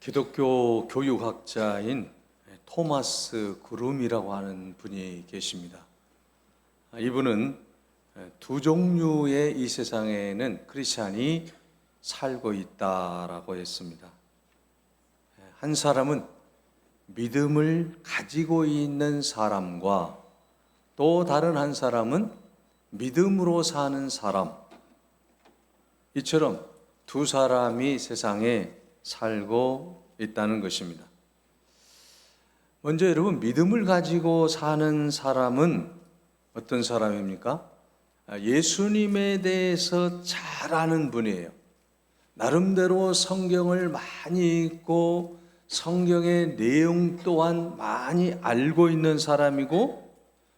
기독교 교육학자인 토마스 그룸이라고 하는 분이 계십니다. 이분은 두 종류의 이 세상에는 크리스찬이 살고 있다라고 했습니다. 한 사람은 믿음을 가지고 있는 사람과 또 다른 한 사람은 믿음으로 사는 사람, 이처럼 두 사람이 세상에 살고 있다는 것입니다. 먼저 여러분, 믿음을 가지고 사는 사람은 어떤 사람입니까? 예수님에 대해서 잘 아는 분이에요. 나름대로 성경을 많이 읽고 성경의 내용 또한 많이 알고 있는 사람이고,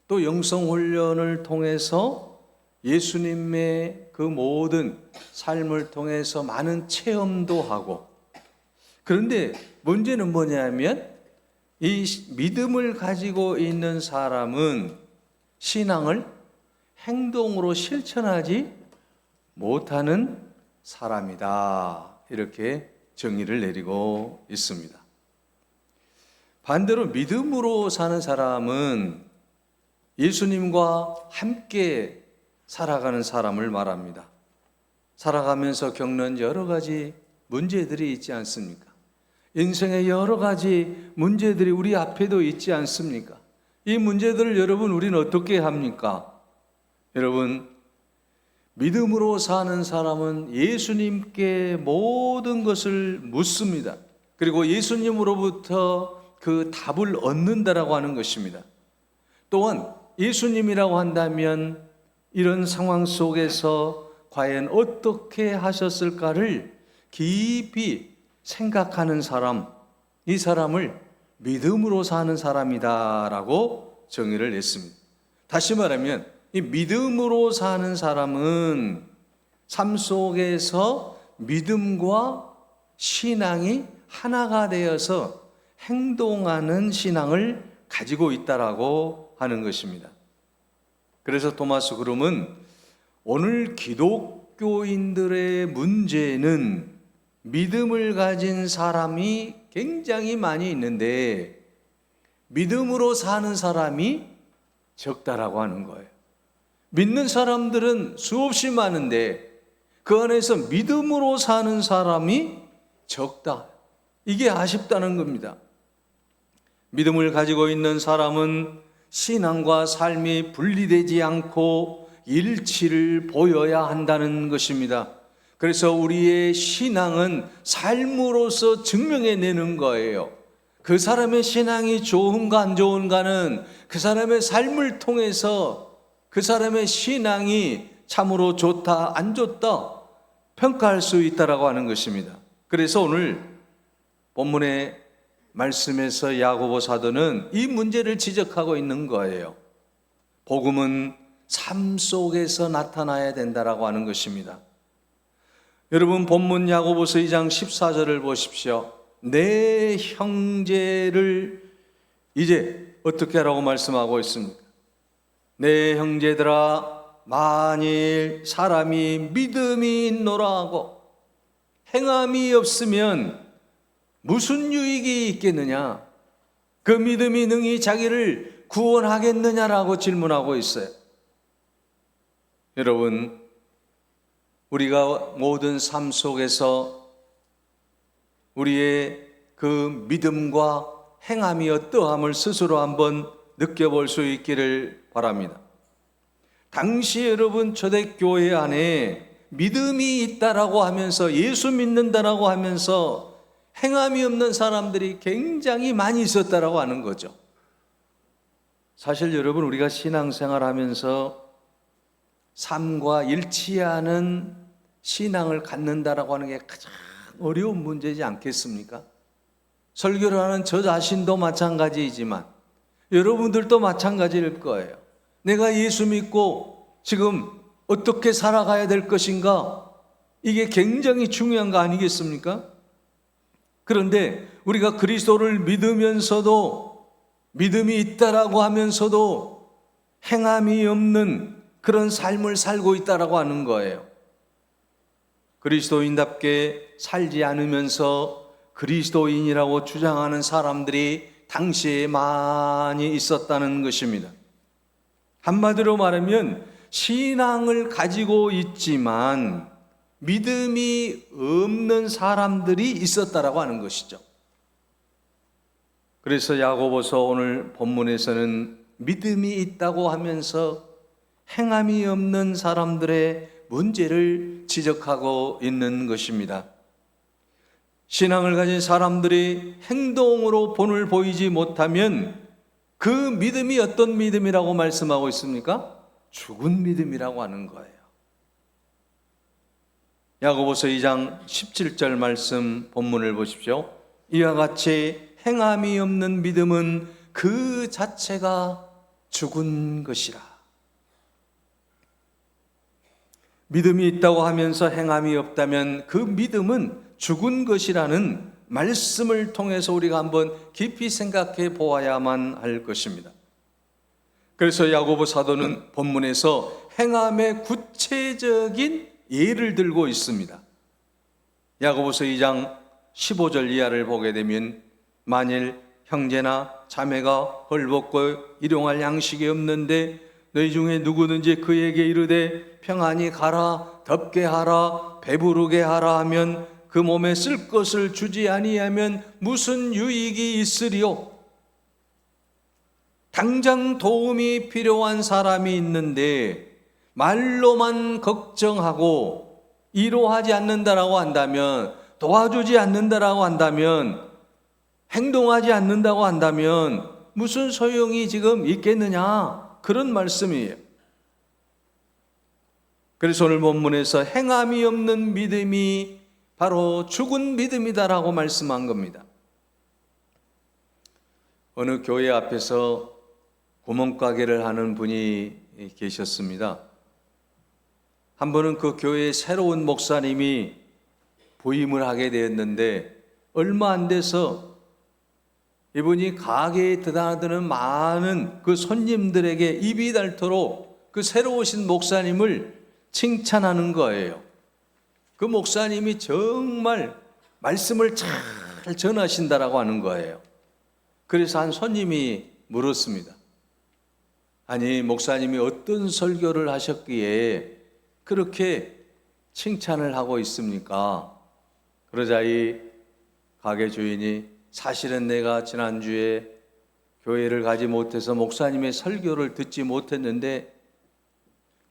또 영성훈련을 통해서 예수님의 그 모든 삶을 통해서 많은 체험도 하고, 그런데 문제는 뭐냐면 이 믿음을 가지고 있는 사람은 신앙을 행동으로 실천하지 못하는 사람이다, 이렇게 정의를 내리고 있습니다. 반대로 믿음으로 사는 사람은 예수님과 함께 살아가는 사람을 말합니다. 살아가면서 겪는 여러 가지 문제들이 있지 않습니까? 인생의 여러 가지 문제들이 우리 앞에도 있지 않습니까? 이 문제들을 여러분, 우리는 어떻게 합니까? 여러분, 믿음으로 사는 사람은 예수님께 모든 것을 묻습니다. 그리고 예수님으로부터 그 답을 얻는다라고 하는 것입니다. 또한 예수님이라고 한다면 이런 상황 속에서 과연 어떻게 하셨을까를 깊이 생각하는 사람, 이 사람을 믿음으로 사는 사람이다라고 정의를 했습니다. 다시 말하면 이 믿음으로 사는 사람은 삶 속에서 믿음과 신앙이 하나가 되어서 행동하는 신앙을 가지고 있다라고 하는 것입니다. 그래서 토마스 그룸은 오늘 기독교인들의 문제는 믿음을 가진 사람이 굉장히 많이 있는데 믿음으로 사는 사람이 적다라고 하는 거예요. 믿는 사람들은 수없이 많은데 그 안에서 믿음으로 사는 사람이 적다. 이게 아쉽다는 겁니다. 믿음을 가지고 있는 사람은 신앙과 삶이 분리되지 않고 일치를 보여야 한다는 것입니다. 그래서 우리의 신앙은 삶으로서 증명해내는 거예요. 그 사람의 신앙이 좋은가 안 좋은가는 그 사람의 삶을 통해서 그 사람의 신앙이 참으로 좋다 안 좋다 평가할 수 있다라고 하는 것입니다. 그래서 오늘 본문의 말씀에서 야고보 사도는 이 문제를 지적하고 있는 거예요. 복음은 삶 속에서 나타나야 된다라고 하는 것입니다. 여러분, 본문 야고보서 2장 14절을 보십시오. 내 형제를 이제 어떻게 하라고 말씀하고 있습니까? 내 형제들아, 만일 사람이 믿음이 있노라 하고 행함이 없으면 무슨 유익이 있겠느냐? 그 믿음이 능히 자기를 구원하겠느냐라고 질문하고 있어요. 여러분, 우리가 모든 삶 속에서 우리의 그 믿음과 행함이 어떠함을 스스로 한번 느껴볼 수 있기를 바랍니다. 당시 여러분, 초대교회 안에 믿음이 있다라고 하면서 하면서 믿는다라고 하면서 행함이 없는 사람들이 굉장히 많이 있었다라고 하는 거죠. 사실 여러분, 우리가 신앙생활 하면서 삶과 일치하는 신앙을 갖는다라고 하는 게 가장 어려운 문제지 않겠습니까? 설교를 하는 저 자신도 마찬가지이지만 여러분들도 마찬가지일 거예요. 내가 예수 믿고 지금 어떻게 살아가야 될 것인가? 이게 굉장히 중요한 거 아니겠습니까? 그런데 우리가 그리스도를 믿으면서도 믿음이 있다라고 하면서도 행함이 없는 그런 삶을 살고 있다라고 하는 거예요. 그리스도인답게 살지 않으면서 그리스도인이라고 주장하는 사람들이 당시에 많이 있었다는 것입니다. 한마디로 말하면 신앙을 가지고 있지만 믿음이 없는 사람들이 있었다라고 하는 것이죠. 그래서 야고보서 오늘 본문에서는 믿음이 있다고 하면서 행함이 없는 사람들의 문제를 지적하고 있는 것입니다. 신앙을 가진 사람들이 행동으로 본을 보이지 못하면 그 믿음이 어떤 믿음이라고 말씀하고 있습니까? 죽은 믿음이라고 하는 거예요. 야고보서 2장 17절 말씀 본문을 보십시오. 이와 같이 행함이 없는 믿음은 그 자체가 죽은 것이라. 믿음이 있다고 하면서 행함이 없다면 그 믿음은 죽은 것이라는 말씀을 통해서 우리가 한번 깊이 생각해 보아야만 할 것입니다. 그래서 야고보 사도는 본문에서 행함의 구체적인 예를 들고 있습니다. 야고보서 2장 15절 이하를 보게 되면 만일 형제나 자매가 헐벗고 일용할 양식이 없는데 너희 중에 누구든지 그에게 이르되 평안히 가라, 덥게 하라, 배부르게 하라 하면 그 몸에 쓸 것을 주지 아니하면 무슨 유익이 있으리요? 당장 도움이 필요한 사람이 있는데 말로만 걱정하고 이로하지 않는다라고 한다면, 도와주지 않는다라고 한다면, 행동하지 않는다고 한다면 무슨 소용이 지금 있겠느냐? 그런 말씀이에요. 그래서 오늘 본문에서 행함이 없는 믿음이 바로 죽은 믿음이다라고 말씀한 겁니다. 어느 교회 앞에서 구멍가게를 하는 분이 계셨습니다. 한 번은 그 교회에 새로운 목사님이 부임을 하게 되었는데 얼마 안 돼서 이분이 가게에 드나드는 많은 그 손님들에게 입이 닳도록 그 새로 오신 목사님을 칭찬하는 거예요. 그 목사님이 정말 말씀을 잘 전하신다라고 하는 거예요. 그래서 한 손님이 물었습니다. 아니, 목사님이 어떤 설교를 하셨기에 그렇게 칭찬을 하고 있습니까? 그러자 이 가게 주인이 사실은 내가 지난주에 교회를 가지 못해서 목사님의 설교를 듣지 못했는데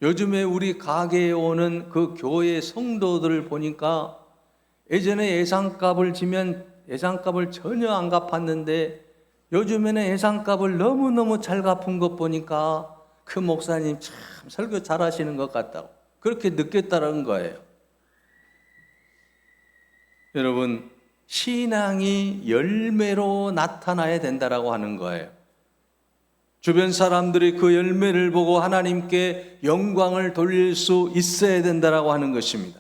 요즘에 우리 가게에 오는 그 교회 성도들을 보니까 예전에 예상값을 지면 예상값을 전혀 안 갚았는데 요즘에는 예상값을 너무너무 잘 갚은 것 보니까 그 목사님 참 설교 잘하시는 것 같다고 그렇게 느꼈다는 거예요. 여러분, 신앙이 열매로 나타나야 된다라고 하는 거예요. 주변 사람들이 그 열매를 보고 하나님께 영광을 돌릴 수 있어야 된다라고 하는 것입니다.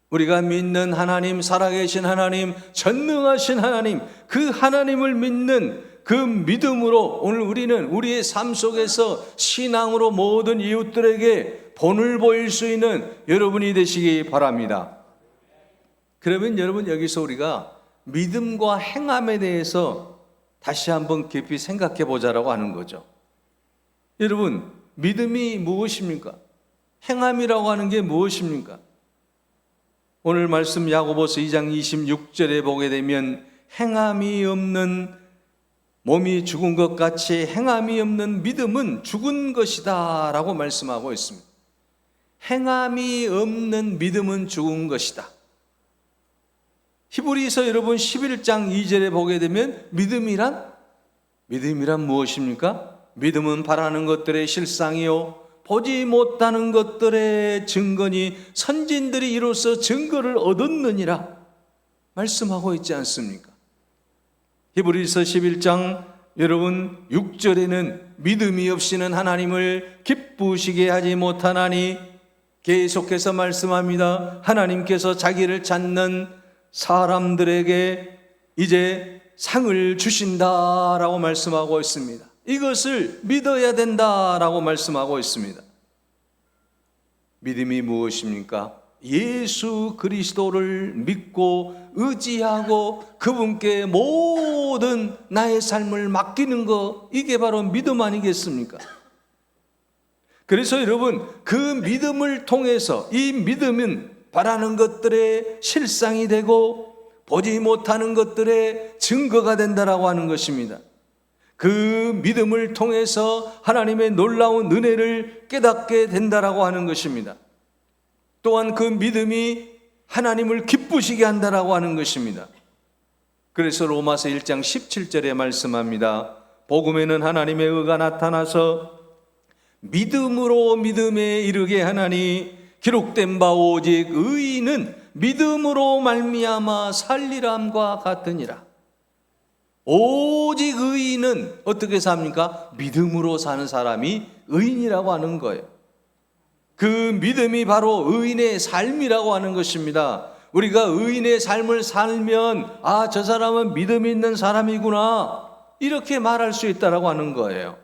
우리가 믿는 하나님, 살아계신 하나님, 전능하신 하나님, 그 하나님을 믿는 그 믿음으로 오늘 우리는 우리의 삶 속에서 신앙으로 모든 이웃들에게 본을 보일 수 있는 여러분이 되시기 바랍니다. 그러면 여러분, 여기서 우리가 믿음과 행함에 대해서 다시 한번 깊이 생각해 보자라고 하는 거죠. 여러분, 믿음이 무엇입니까? 행함이라고 하는 게 무엇입니까? 오늘 말씀 야고보서 2장 26절에 보게 되면 행함이 없는 몸이 죽은 것 같이 행함이 없는 믿음은 죽은 것이다 라고 말씀하고 있습니다. 행함이 없는 믿음은 죽은 것이다. 히브리서 여러분 11장 2절에 보게 되면 믿음이란 무엇입니까? 믿음은 바라는 것들의 실상이요 보지 못하는 것들의 증거니 선진들이 이로써 증거를 얻었느니라 말씀하고 있지 않습니까? 히브리서 11장 여러분 6절에는 믿음이 없이는 하나님을 기쁘시게 하지 못하나니 계속해서 말씀합니다. 하나님께서 자기를 찾는 사람들에게 이제 상을 주신다라고 말씀하고 있습니다. 이것을 믿어야 된다라고 말씀하고 있습니다. 믿음이 무엇입니까? 예수 그리스도를 믿고 의지하고 그분께 모든 나의 삶을 맡기는 거, 이게 바로 믿음 아니겠습니까? 그래서 여러분, 그 믿음을 통해서, 이 믿음은 바라는 것들의 실상이 되고 보지 못하는 것들의 증거가 된다라고 하는 것입니다. 그 믿음을 통해서 하나님의 놀라운 은혜를 깨닫게 된다라고 하는 것입니다. 또한 그 믿음이 하나님을 기쁘시게 한다라고 하는 것입니다. 그래서 로마서 1장 17절에 말씀합니다. 복음에는 하나님의 의가 나타나서 믿음으로 믿음에 이르게 하나니 기록된 바 오직 의인은 믿음으로 말미암아 살리람과 같으니라. 오직 의인은 어떻게 삽니까? 믿음으로 사는 사람이 의인이라고 하는 거예요. 그 믿음이 바로 의인의 삶이라고 하는 것입니다. 우리가 의인의 삶을 살면 아, 저 사람은 믿음이 있는 사람이구나, 이렇게 말할 수 있다라고 하는 거예요.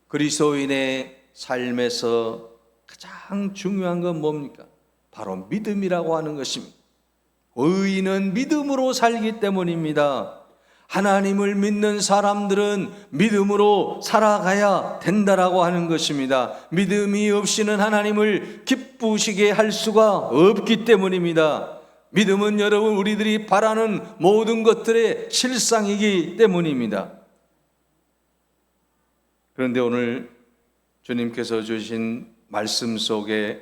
그리스도인의 삶에서 가장 중요한 건 뭡니까? 바로 믿음이라고 하는 것입니다. 의인은 믿음으로 살기 때문입니다. 하나님을 믿는 사람들은 믿음으로 살아가야 된다라고 하는 것입니다. 믿음이 없이는 하나님을 기쁘시게 할 수가 없기 때문입니다. 믿음은 여러분, 우리들이 바라는 모든 것들의 실상이기 때문입니다. 그런데 오늘 주님께서 주신 말씀 속에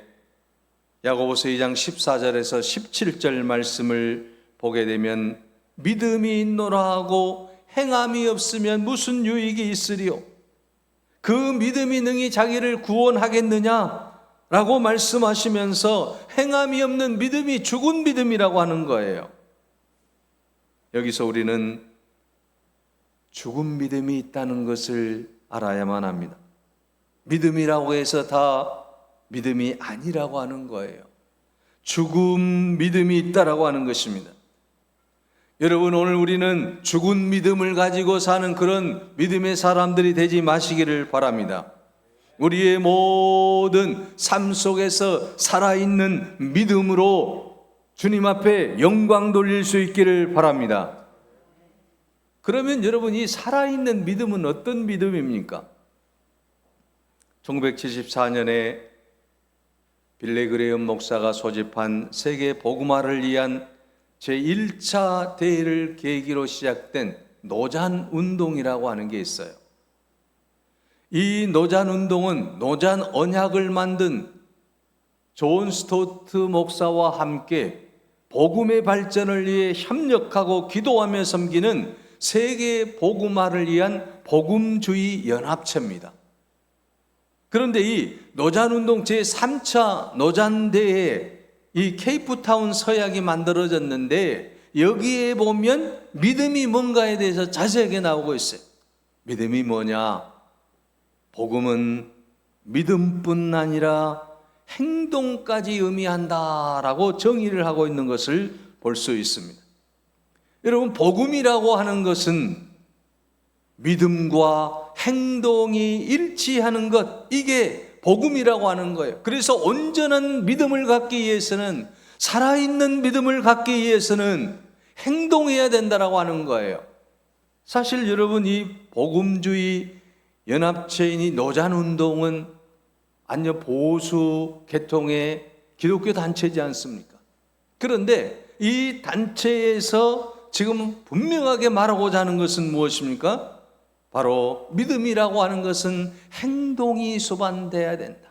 야고보서 2장 14절에서 17절 말씀을 보게 되면 믿음이 있노라 하고 행함이 없으면 무슨 유익이 있으리요? 그 믿음이 능히 자기를 구원하겠느냐라고 말씀하시면서 행함이 없는 믿음이 죽은 믿음이라고 하는 거예요. 여기서 우리는 죽은 믿음이 있다는 것을 알아야만 합니다. 믿음이라고 해서 다 믿음이 아니라고 하는 거예요. 죽은 믿음이 있다라고 하는 것입니다. 여러분, 오늘 우리는 죽은 믿음을 가지고 사는 그런 믿음의 사람들이 되지 마시기를 바랍니다. 우리의 모든 삶 속에서 살아있는 믿음으로 주님 앞에 영광 돌릴 수 있기를 바랍니다. 그러면 여러분, 이 살아있는 믿음은 어떤 믿음입니까? 1974년에 빌리 그레이엄 목사가 소집한 세계 복음화를 위한 제1차 대회를 계기로 시작된 노잔 운동이라고 하는 게 있어요. 이 노잔 운동은 노잔 언약을 만든 존 스토트 목사와 함께 복음의 발전을 위해 협력하고 기도하며 섬기는 세계 복음화를 위한 복음주의 연합체입니다. 그런데 이 노잔운동 제3차 노잔대회에 이 케이프타운 서약이 만들어졌는데 여기에 보면 믿음이 뭔가에 대해서 자세하게 나오고 있어요. 믿음이 뭐냐? 복음은 믿음뿐 아니라 행동까지 의미한다라고 정의를 하고 있는 것을 볼 수 있습니다. 여러분, 복음이라고 하는 것은 믿음과 행동이 일치하는 것, 이게 복음이라고 하는 거예요. 그래서 온전한 믿음을 갖기 위해서는, 살아있는 믿음을 갖기 위해서는 행동해야 된다라고 하는 거예요. 사실 여러분, 이 복음주의 연합체인 이 노잔운동은 완전 보수 계통의 기독교 단체지 않습니까? 그런데 이 단체에서 지금 분명하게 말하고자 하는 것은 무엇입니까? 바로 믿음이라고 하는 것은 행동이 수반돼야 된다.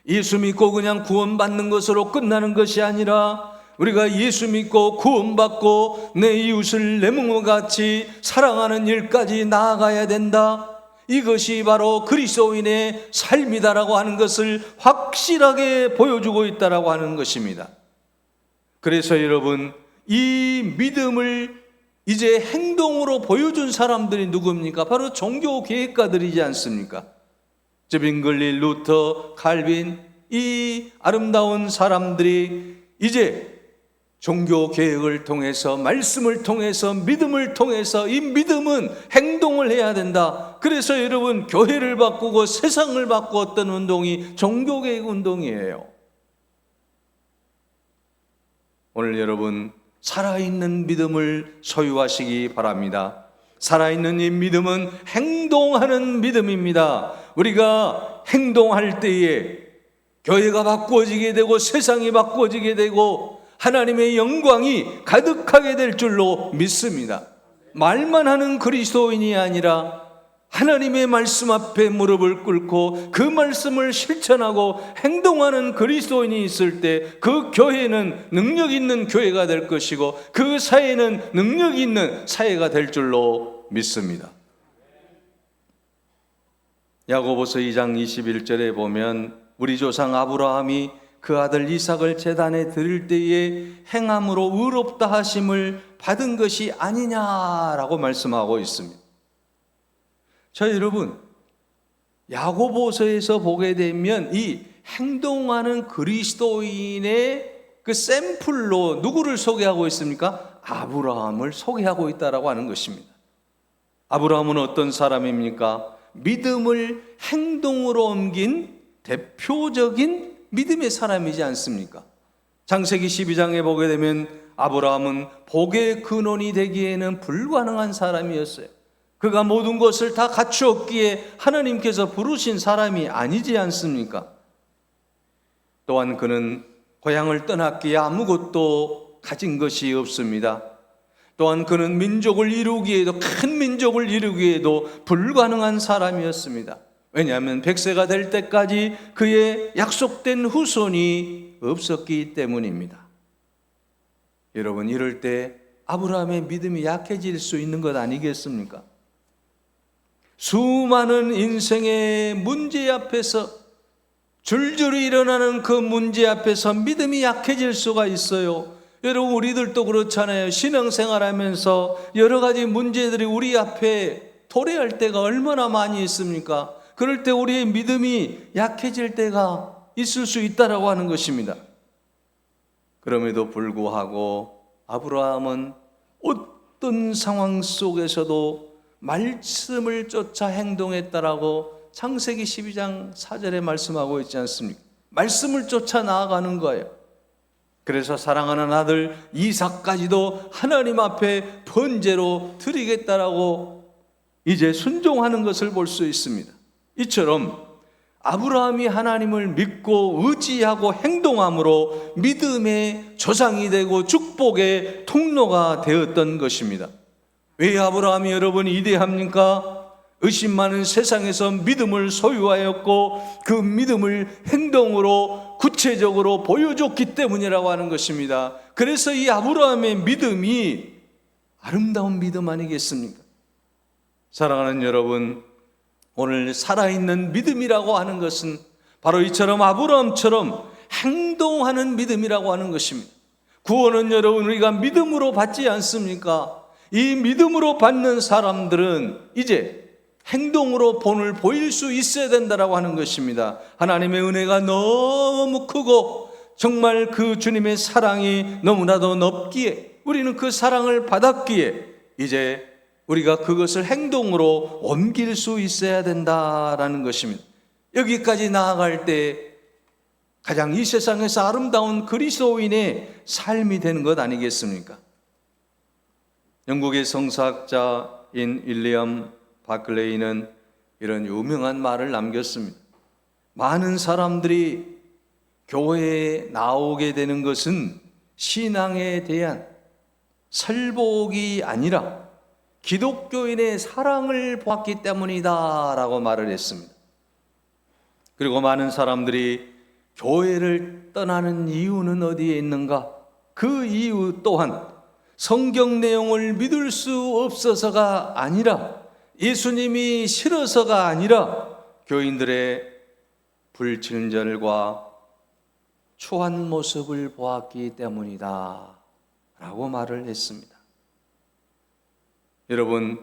예수 믿고 그냥 구원받는 것으로 끝나는 것이 아니라 우리가 예수 믿고 구원받고 내 이웃을 내 몸과 같이 사랑하는 일까지 나아가야 된다. 이것이 바로 그리스도인의 삶이다라고 하는 것을 확실하게 보여주고 있다라고 하는 것입니다. 그래서 여러분, 이 믿음을 이제 행동으로 보여준 사람들이 누굽니까? 바로 종교 계획가들이지 않습니까? 즈빙글리, 루터, 칼빈, 이 아름다운 사람들이 이제 종교 계획을 통해서, 말씀을 통해서, 믿음을 통해서 이 믿음은 행동을 해야 된다. 그래서 여러분, 교회를 바꾸고 세상을 바꾸었던 운동이 종교 계획 운동이에요. 오늘 여러분 살아있는 믿음을 소유하시기 바랍니다. 살아있는 이 믿음은 행동하는 믿음입니다. 우리가 행동할 때에 교회가 바꾸어지게 되고 세상이 바꾸어지게 되고 하나님의 영광이 가득하게 될 줄로 믿습니다. 말만 하는 그리스도인이 아니라 하나님의 말씀 앞에 무릎을 꿇고 그 말씀을 실천하고 행동하는 그리스도인이 있을 때 그 교회는 능력 있는 교회가 될 것이고 그 사회는 능력 있는 사회가 될 줄로 믿습니다. 야고보서 2장 21절에 보면 우리 조상 아브라함이 그 아들 이삭을 제단에 드릴 때에 행함으로 의롭다 하심을 받은 것이 아니냐라고 말씀하고 있습니다. 자, 여러분, 야고보서에서 보게 되면 이 행동하는 그리스도인의 그 샘플로 누구를 소개하고 있습니까? 아브라함을 소개하고 있다라고 하는 것입니다. 아브라함은 어떤 사람입니까? 믿음을 행동으로 옮긴 대표적인 믿음의 사람이지 않습니까? 창세기 12장에 보게 되면 아브라함은 복의 근원이 되기에는 불가능한 사람이었어요. 그가 모든 것을 다 갖추었기에 하나님께서 부르신 사람이 아니지 않습니까? 또한 그는 고향을 떠났기에 아무것도 가진 것이 없습니다. 또한 그는 민족을 이루기에도, 큰 민족을 이루기에도 불가능한 사람이었습니다. 왜냐하면 100세가 될 때까지 그의 약속된 후손이 없었기 때문입니다. 여러분, 이럴 때 아브라함의 믿음이 약해질 수 있는 것 아니겠습니까? 수많은 인생의 문제 앞에서, 줄줄이 일어나는 그 문제 앞에서 믿음이 약해질 수가 있어요. 여러분, 우리들도 그렇잖아요. 신앙생활하면서 여러 가지 문제들이 우리 앞에 도래할 때가 얼마나 많이 있습니까? 그럴 때 우리의 믿음이 약해질 때가 있을 수 있다라고 하는 것입니다. 그럼에도 불구하고 아브라함은 어떤 상황 속에서도 말씀을 쫓아 행동했다라고 창세기 12장 4절에 말씀하고 있지 않습니까? 말씀을 쫓아 나아가는 거예요. 그래서 사랑하는 아들 이삭까지도 하나님 앞에 번제로 드리겠다라고 이제 순종하는 것을 볼 수 있습니다. 이처럼 아브라함이 하나님을 믿고 의지하고 행동함으로 믿음의 조상이 되고 축복의 통로가 되었던 것입니다. 왜 아브라함이 여러분 이대합니까? 의심 많은 세상에서 믿음을 소유하였고 그 믿음을 행동으로 구체적으로 보여줬기 때문이라고 하는 것입니다. 그래서 이 아브라함의 믿음이 아름다운 믿음 아니겠습니까? 사랑하는 여러분, 오늘 살아있는 믿음이라고 하는 것은 바로 이처럼 아브라함처럼 행동하는 믿음이라고 하는 것입니다. 구원은 여러분 우리가 믿음으로 받지 않습니까? 이 믿음으로 받는 사람들은 이제 행동으로 본을 보일 수 있어야 된다라고 하는 것입니다. 하나님의 은혜가 너무 크고 정말 그 주님의 사랑이 너무나도 넓기에 우리는 그 사랑을 받았기에 이제 우리가 그것을 행동으로 옮길 수 있어야 된다라는 것입니다. 여기까지 나아갈 때 가장 이 세상에서 아름다운 그리스도인의 삶이 되는 것 아니겠습니까? 영국의 성사학자인 윌리엄 바클레이는 이런 유명한 말을 남겼습니다. 많은 사람들이 교회에 나오게 되는 것은 신앙에 대한 설복이 아니라 기독교인의 사랑을 보았기 때문이다 라고 말을 했습니다. 그리고 많은 사람들이 교회를 떠나는 이유는 어디에 있는가? 그 이유 또한 성경 내용을 믿을 수 없어서가 아니라 예수님이 싫어서가 아니라 교인들의 불친절과 초한 모습을 보았기 때문이다 라고 말을 했습니다. 여러분,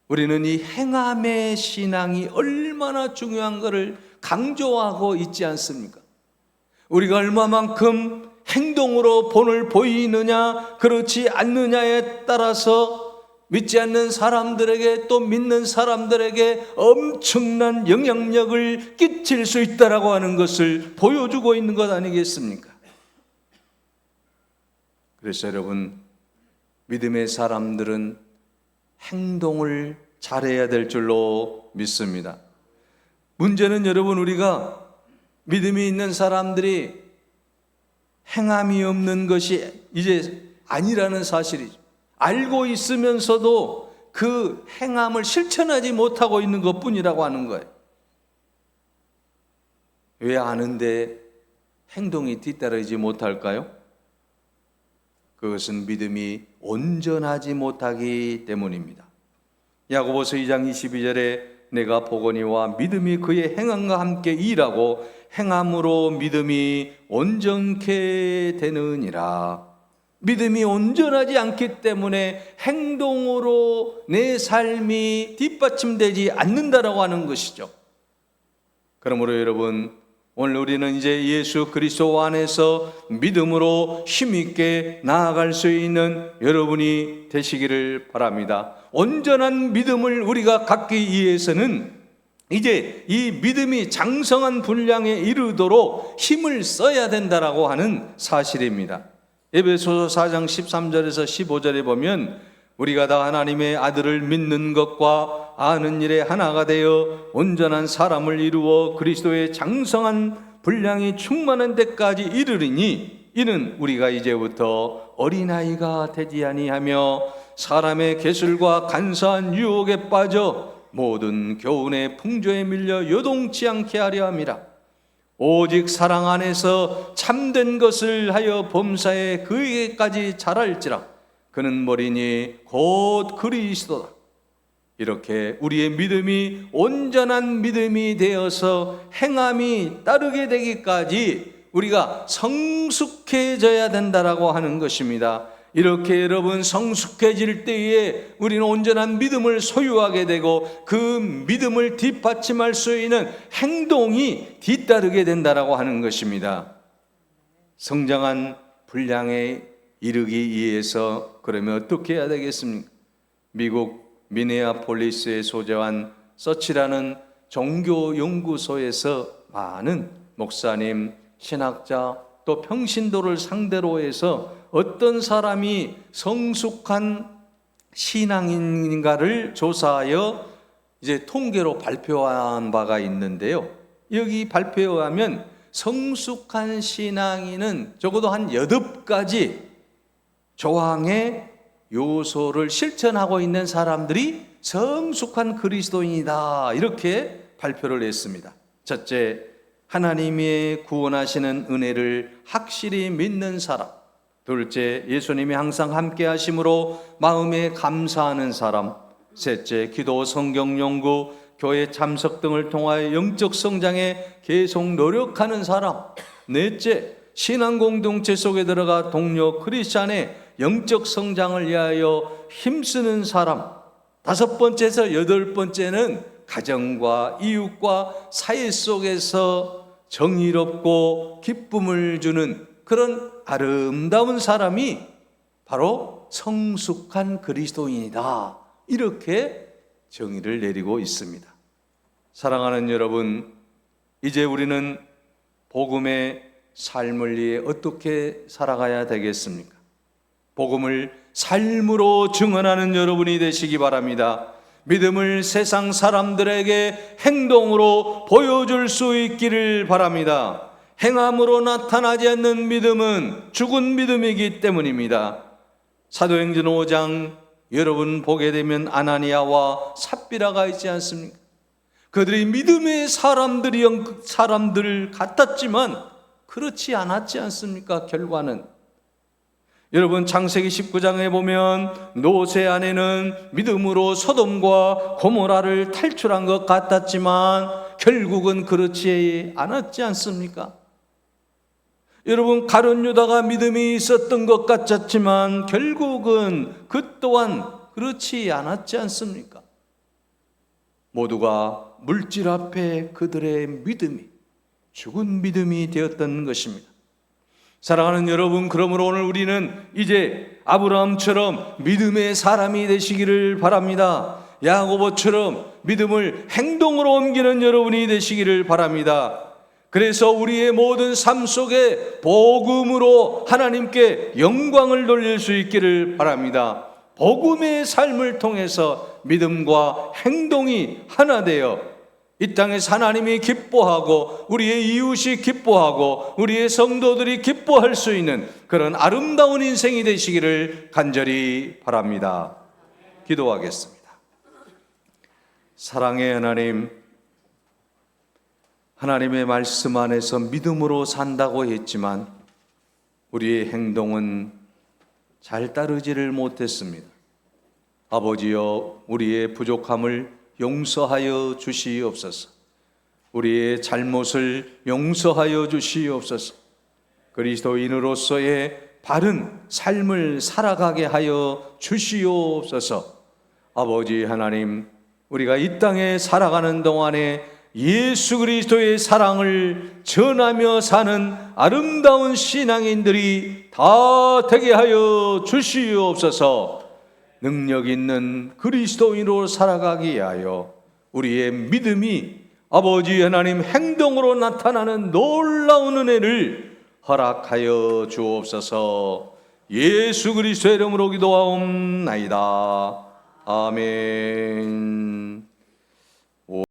우리는 이 행함의 신앙이 얼마나 중요한 것을 강조하고 있지 않습니까? 우리가 얼마만큼 행동으로 본을 보이느냐 그렇지 않느냐에 따라서 믿지 않는 사람들에게 또 믿는 사람들에게 엄청난 영향력을 끼칠 수 있다라고 하는 것을 보여주고 있는 것 아니겠습니까? 그래서 여러분, 믿음의 사람들은 행동을 잘해야 될 줄로 믿습니다. 문제는 여러분, 우리가 믿음이 있는 사람들이 행함이 없는 것이 이제 아니라는 사실이죠. 알고 있으면서도 그 행함을 실천하지 못하고 있는 것뿐이라고 하는 거예요. 왜 아는데 행동이 뒤따르지 못할까요? 그것은 믿음이 온전하지 못하기 때문입니다. 야고보서 2장 22절에 내가 보거니와 믿음이 그의 행함과 함께 일하고 행함으로 믿음이 온전케 되느니라. 믿음이 온전하지 않기 때문에 행동으로 내 삶이 뒷받침되지 않는다라고 하는 것이죠. 그러므로 여러분, 오늘 우리는 이제 예수 그리스도 안에서 믿음으로 힘있게 나아갈 수 있는 여러분이 되시기를 바랍니다. 온전한 믿음을 우리가 갖기 위해서는 이제 이 믿음이 장성한 분량에 이르도록 힘을 써야 된다라고 하는 사실입니다. 에베소서 4장 13절에서 15절에 보면 우리가 다 하나님의 아들을 믿는 것과 아는 일에 하나가 되어 온전한 사람을 이루어 그리스도의 장성한 분량이 충만한 데까지 이르리니 이는 우리가 이제부터 어린아이가 되지 아니하며 사람의 계술과 간사한 유혹에 빠져 모든 교훈의 풍조에 밀려 요동치 않게 하려 함이라. 오직 사랑 안에서 참된 것을 하여 범사에 그에게까지 자랄지라. 그는 머리니 곧 그리스도다. 이렇게 우리의 믿음이 온전한 믿음이 되어서 행함이 따르게 되기까지 우리가 성숙해져야 된다라고 하는 것입니다. 이렇게 여러분 성숙해질 때에 우리는 온전한 믿음을 소유하게 되고 그 믿음을 뒷받침할 수 있는 행동이 뒤따르게 된다라고 하는 것입니다. 성장한 분량에 이르기 위해서 그러면 어떻게 해야 되겠습니까? 미국 미네아폴리스에 소재한 서치라는 종교 연구소에서 많은 목사님, 신학자 또 평신도를 상대로 해서 어떤 사람이 성숙한 신앙인가를 조사하여 이제 통계로 발표한 바가 있는데요. 여기 발표에 의하면 성숙한 신앙인은 적어도 한 8가지 조항의 요소를 실천하고 있는 사람들이 성숙한 그리스도인이다. 이렇게 발표를 했습니다. 첫째, 하나님의 구원하시는 은혜를 확실히 믿는 사람. 둘째, 예수님이 항상 함께 하심으로 마음에 감사하는 사람. 셋째, 기도, 성경 연구, 교회 참석 등을 통하여 영적 성장에 계속 노력하는 사람. 넷째, 신앙 공동체 속에 들어가 동료 크리스찬의 영적 성장을 위하여 힘쓰는 사람. 다섯 번째에서 8번째는 가정과 이웃과 사회 속에서 정의롭고 기쁨을 주는 그런 아름다운 사람이 바로 성숙한 그리스도인이다. 이렇게 정의를 내리고 있습니다. 사랑하는 여러분, 이제 우리는 복음의 삶을 위해 어떻게 살아가야 되겠습니까? 복음을 삶으로 증언하는 여러분이 되시기 바랍니다. 믿음을 세상 사람들에게 행동으로 보여줄 수 있기를 바랍니다. 행함으로 나타나지 않는 믿음은 죽은 믿음이기 때문입니다. 사도행전 5장 여러분 보게 되면 아나니아와 삽비라가 있지 않습니까? 그들이 믿음의 사람들 같았지만 그렇지 않았지 않습니까? 결과는 여러분 창세기 19장에 보면 노세 아내는 믿음으로 소돔과 고모라를 탈출한 것 같았지만 결국은 그렇지 않았지 않습니까? 여러분 가룟 유다가 믿음이 있었던 것 같았지만 결국은 그 또한 그렇지 않았지 않습니까? 모두가 물질 앞에 그들의 믿음이 죽은 믿음이 되었던 것입니다. 사랑하는 여러분, 그러므로 오늘 우리는 이제 아브라함처럼 믿음의 사람이 되시기를 바랍니다. 야고보처럼 믿음을 행동으로 옮기는 여러분이 되시기를 바랍니다. 그래서 우리의 모든 삶 속에 복음으로 하나님께 영광을 돌릴 수 있기를 바랍니다. 복음의 삶을 통해서 믿음과 행동이 하나 되어 이 땅에서 하나님이 기뻐하고 우리의 이웃이 기뻐하고 우리의 성도들이 기뻐할 수 있는 그런 아름다운 인생이 되시기를 간절히 바랍니다. 기도하겠습니다. 사랑의 하나님, 하나님의 말씀 안에서 믿음으로 산다고 했지만 우리의 행동은 잘 따르지를 못했습니다. 아버지여, 우리의 부족함을 용서하여 주시옵소서. 우리의 잘못을 용서하여 주시옵소서. 그리스도인으로서의 바른 삶을 살아가게 하여 주시옵소서. 아버지 하나님, 우리가 이 땅에 살아가는 동안에 예수 그리스도의 사랑을 전하며 사는 아름다운 신앙인들이 다 되게 하여 주시옵소서. 능력 있는 그리스도인으로 살아가게 하여 우리의 믿음이 아버지 하나님 행동으로 나타나는 놀라운 은혜를 허락하여 주옵소서. 예수 그리스도의 이름으로 기도하옵나이다. 아멘.